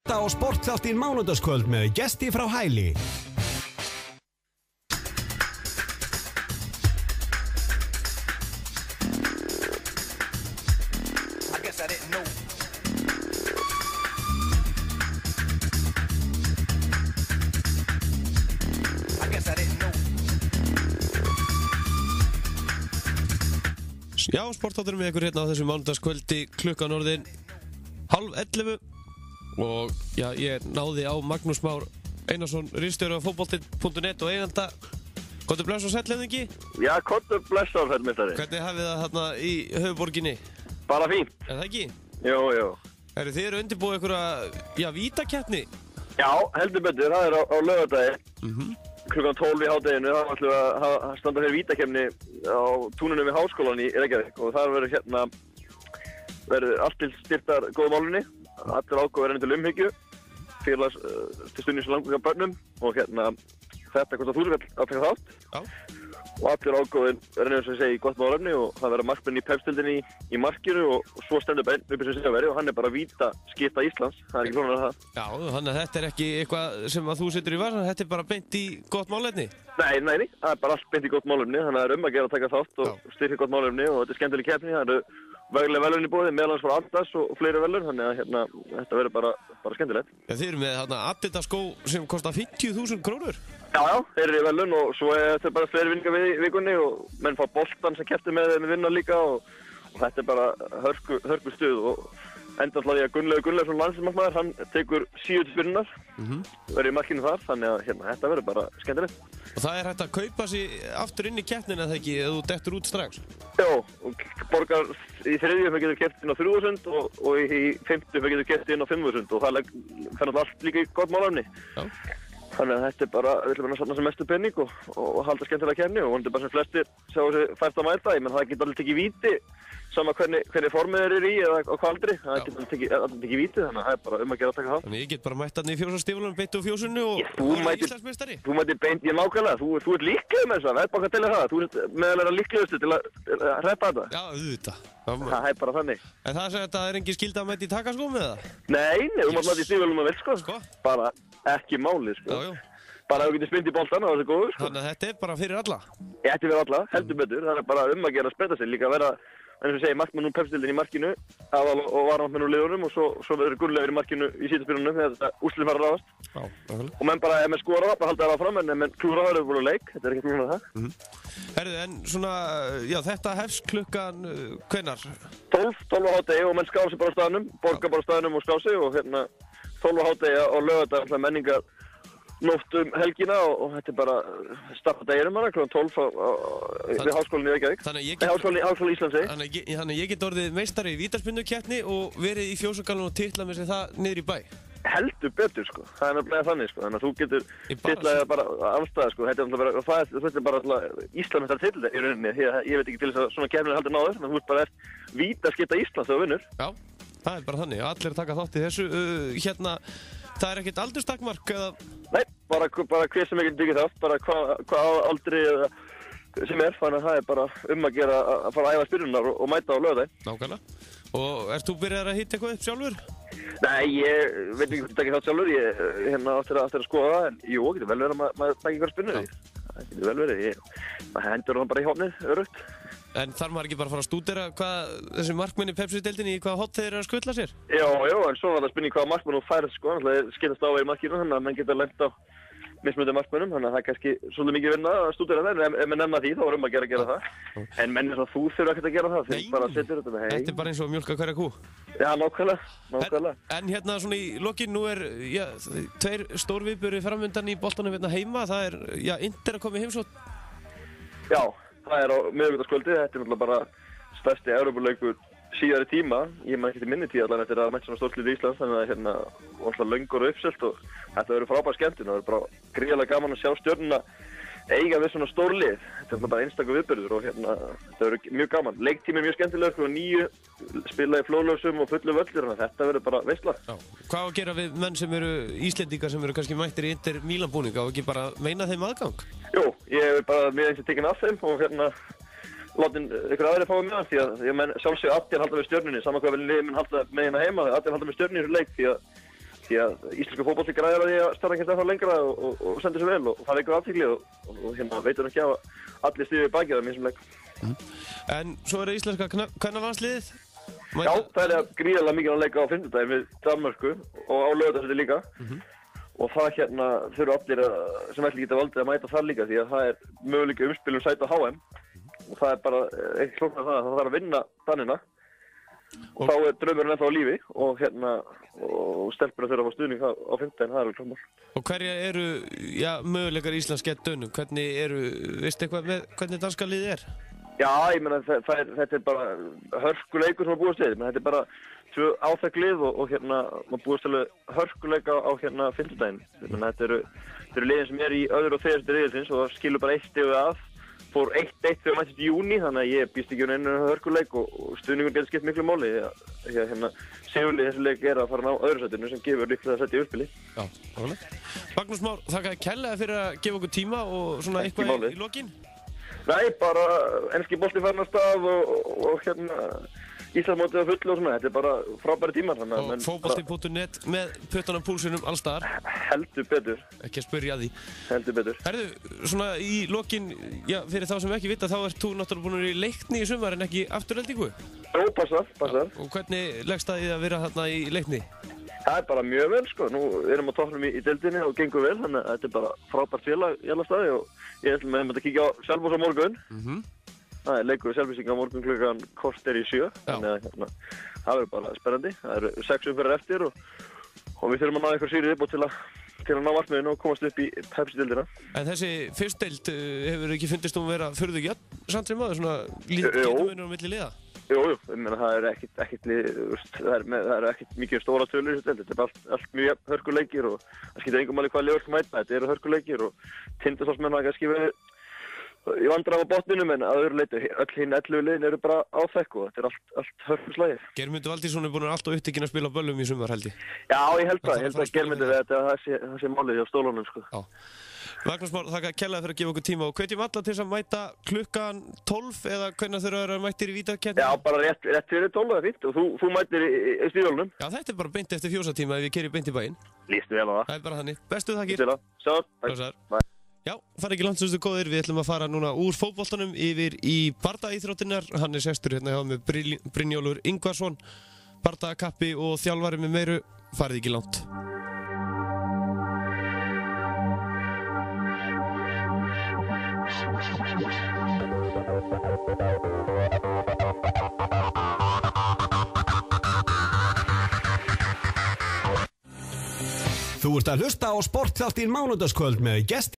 Á Sportþáttin mánudagskvöld með gesti frá Hæli. Já, Sportþátturinn með ykkur hérna á þessu mánudagskvöldi klukkan orðin 10:30 og já, ég náði á Magnús Már Einarsson, ritstjóri á fótbolti.net og eiganda. Komdu bless og sæll hefðingi? Já, komdu bless og sæll meistari. Hvernig hafið það hérna í höfuborginni? Bara fínt. Er það ekki? Jú. Þið eru undirbúið einhverja vítakeppni? Já, heldur betur, það er á laugardagi. Klukkan 12 í hádeginu, þá ætlum við að standa fyrir vítakeppni á túnunum við Háskólann í Reykjavík og þar verður allt til styrktar góðu málunni. Allir ágóð er til umhyggju, félags til stuðnings langveika börnum og þetta kostar 1000 kall að taka þátt. Já. Og allir ágóðin er eins og ég segi gott málefni og það verður markmenn í pepstildinni í markinu og svo stendur bara einn uppi sem segja verið og hann er bara vítaskipta Íslands, það er ekki flóknara en það. Já, þannig að þetta er ekki eitthvað sem að þú setur í vasan, þetta er bara beint í gott málefni? Nei, það er bara allt beint í gott málefni, þannig að það er að gera að taka þátt og styrkja gott málefni og þetta er skemmtileg keppni, það eru veglega velun í boði, meðal hans frá Adidas og fleiri velun, þannig að þetta verður bara skemmtilegt. Ja, þið eru með Adidas skó sem kostar 50.000 krónur? Já, þeir eru í velun og svo er þetta bara fleiri vinningar við í vikunni og menn fá boltan sem keppti með vinna líka og þetta er bara hörku stuð og enda alltaf því að Gunnlaugur Gunnlaugsson landsliðsmarkmaður, hann tekur 7 spyrnunar, verður í markinu þar, þannig að þetta verður bara skemmtilegt. Og það er hægt að kaupa sig aftur inn í keppnina eða ekki, eða þú dettur út strax? Já, og borgar í þriðju getur keppt inn á 3.000 og í 50 getur keppt inn á 5.000 og það fer allt líka í gott málefni. Já. Þannig að þetta er bara, við ætlum að safna sem mestu penning og halda skemmtilega keppni og vonandi bara sem flestir sjá þessi fært að mæta, menn það getur allir tekið víti sama hvernig formið þeir eru í eða á kvaldri, það getur allir tekið víti, þannig að það er bara að gera að taka það. Þannig ég get bara mætt hann í fjósastíflunum, beint á fjósunu og Íslandsmeistari? Þú mætir beint, ég nákvæmlega, þú ert líklegur með þess að baka til það, þú ert meðalega líklegustu til að hreppa þetta. Já, auðvitað. Það er bara þannig. En það segir að það er engin skylda að mæta í takaskóm með það? Nei, þú mátt mæta í stígvélum að vel, sko. Bara ekki máli, sko. Já. Bara að þú getur spynt í boltan og það er góður, sko. Þannig að þetta er bara fyrir alla? Þetta er fyrir alla, heldur betur. Það er bara að gera að spreta sig, líka að vera, eins og segi, markmann úr pepstildin í markinu, aðal og varnarmenn úr liðunum og svo verður Gunnlaugur í markinu í síðuspyrnunum þegar þetta úrslit fara að ráðast. Já, nákvæmlega. Og menn bara, ef menn skora, bara halda það áfram, en ef menn klúra það, eru búin að leik, þetta er ekkert mjög það. Herðu, en svona, já, þetta hefst klukkan, hvenær? 12 á hádegi og menn skrá sig bara á staðnum, borga bara á staðnum og skrá sig og 12 á hádegi á laugardag alltaf menningar nótt helgina og þetta er bara starta deginum hana, kl. 12 við Háskólann í Reykjavík. Háskólann í Íslandi. Þannig að ég get orðið meistari í vítaspyrnukeppni og verið í fjósagalunum og titla með sig það niður í bæ. Heldur betur, sko. Það er nefnilega þannig, sko. Þannig að þú getur titlaði bara afstæða, sko. Þetta er bara Íslandsmeistari titla í rauninni. Ég veit ekki til þess að svona keppni er heldur náður, þannig að þú ert bara vítaskipta Íslands þegar þú vinnur. Já, það er bara þannig. Allir taka þátt í þessu. Það er ekkert aldurstakmark eða? Nei, bara hver sem ekki tekið þátt, bara hvað aldri sem er, þannig að það er bara að gera að fara að æfa spyrnunar og mæta á laugardaginn. Nákvæmlega. Og ert þú byrjað að hitta eitthvað upp sjálfur? Nei, ég veit ekki hvort ég taki þátt sjálfur, ég áttir að skoða það, en jú, getur vel verið að maður taki einhver spyrnur. Það getur vel verið, maður hendur hann bara í hófnið, örugt. En þarf maður ekki bara að fara að stúdera hvað þessi markmenn í Pepsi-deildinni í hvaða hot þeir eru að skutla sér? Já, en svo var það spurning hvaða markmenn þú færð, sko, þannig að skiptast á í markinu, þannig að menn geta lent á mismunandi markmennum, þannig að það er kannski svolítið mikið vinna að stúdera það, en ef menn nefna því þá erum að gera það. En menn eins og þú þurfa ekkert að gera það, þeir bara setur þetta með heim. Þetta er bara eins og að mjólka hverja kú. Já, nákvæmlega. En hérna svona í lokin, nú er, já, 2 stórviðburðir framundan í boltanum hérna heima, það er, já, Inter að koma í heimsókn. Já, það er á miðvikudagskvöldi, þetta er náttúrulega bara stærsti Evrópuleikur síðari tíma, ég maður ekki til minni tíð allan eftir að mæta svona stórslið í Íslands, þannig að alltaf löngur og uppselt og þetta verður frábær skemmtun og það er bara gríðarlega gaman að sjá Stjörnuna eiga við svona stór lið. Þetta er bara einstakur viðburður og þetta verður mjög gaman. Leiktími er mjög skemmtilegur, klukkan 9 spila í flóðlausum og fullu völlur, þannig að þetta verður bara veisla. Hvað á að gera við menn sem eru Íslendingar sem eru kannski mættir í Inter Milan búninga og ekki bara meina þeim aðgang? Jú, ég er bara mjög eins og tekinn af þeim og látin ykkur aðri fá með það, því að ég menn sjálfsög allir halda með Stjörnunni, saman hvað vel liðið minn halda með hérna heima, allir halda með Stjörnunni í þessu leik, því því að íslensku fótbolti græðir að því að starra ekki ennþá lengra og sendir sér vel og það veikur athygli og hérna veitur ekki að allir styrir í bakið á þessum leik. En svo er íslenska kvennalandsliðið? Já, það er gríðarlega mikið að leika á fimmtudaginn við Danmörku og á Laugardalsvelli líka. Og það hérna þurfa allir sem ætli geta valdið að mæta þar líka því að það er möguleika umspilum sæti á HM og það er bara ekki klóknar það að það þarf að vinna Danina og þá er draumurinn ennþá á lífi og hérna og stelpurinn þurfa að fá stuðning á fimmtudaginn, það er alveg klármál. Og hverja eru möguleikar Íslands gegn Dönum? Veistu eitthvað með hvernig danska liðið er? Já, ég meina þetta er bara hörkuleikur sem að búast við, þetta er bara tvö áþekk lið og hérna maður búast alveg hörkuleika á hérna fimmtudaginn. Þetta eru liðin sem er í öðru og þriðja riðilsins og það skilur bara 1 stig af. Fór 1-1 þegar mættist í júní, þannig að ég býst ekki einu hörkuleik og stuðningur getur skipt miklu máli því að hérna sigurlið þessi leik er að fara ná öðru sætinu sem gefur líklega að setja í uppspili. Já, alveg. Magnús Már, þakka kærlega fyrir að gefa okkur tíma og svona eitthvað í lokin. Nei, bara enski bolti farin af stað og hérna Íslandsmótið á fullu og svona, þetta er bara frábæri tímar. Og fótbolti.net með puttan á púlsunum allstaðar. Heldur betur. Ekki að spyrja því. Heldur betur. Herðu, svona í lokin, já, fyrir þá sem ekki vita, þá ert þú náttúrulega búin að vera í Leikni í sumar en ekki Aftureldingu? Jó, passar. Og hvernig leggst það í að vera þarna í Leikni? Það er bara mjög vel, sko. Nú erum við á toppnum í deildinni og gengur vel, þannig að þetta er bara frábært félag í alla staði og ég ætlum að kíkja á Selfoss á morgun. Það er leikur Selfyssinga á morgun klukkan korter í 7, þannig að hérna, það verður bara spennandi. Það eru 6 umferðir eftir og við þurfum að ná eitthvað sýrið upp til að ná markmiðinu og komast upp í Pepsi-deildina. En þessi fyrst deild hefur ekki fundist vera furðu jöfn samt sem aður, svona getur munur á milli liða? Jú, ég meina það er ekkert mikið stóra tölur í þessu deild. Þetta er allt mjög hörkuleikir og það skiptir engum máli hvað liður sem mæta. Þetta eru hörkuleikir og Tindastólsmenn hafa kannski verið í vandræðum á botninum en að öðru leyti öll hinn 11 liðin eru bara áþekk og þetta er allt hörkuslægir. Geirmundur Valtýsson er búinn alltaf upptekinn að spila á böllum í sumar held ég. Já, ég held að Geirmundur það sé málið hjá stólunum sko. Já. Magnús Már, þakka kærlega fyrir að gefa okkur tíma og hvetjum alla til þess að mæta klukkan 12 eða hvernig þurfa að vera mættir í vítakeppni? Já, bara rétt fyrir 12 er fínt og þú mættir í stíðjólunum. Já, þetta er bara beint eftir fjósatíma ef ég keyri beint í bæinn. Lýstu vel á það. Það er bara þannig. Bestu þakkir. Sjá, Já, fara ekki langt sem góðir, við ætlum að fara núna úr fótboltanum yfir í bardaíþróttirnar. Hann er sestur hérna hjá með Brynjólfur Ingvarsson, bardagakappi og þjálfari með meiru. Farið ekki langt. Þú ert að hlusta á Sportþáttinn mánudagskvöld með Gesti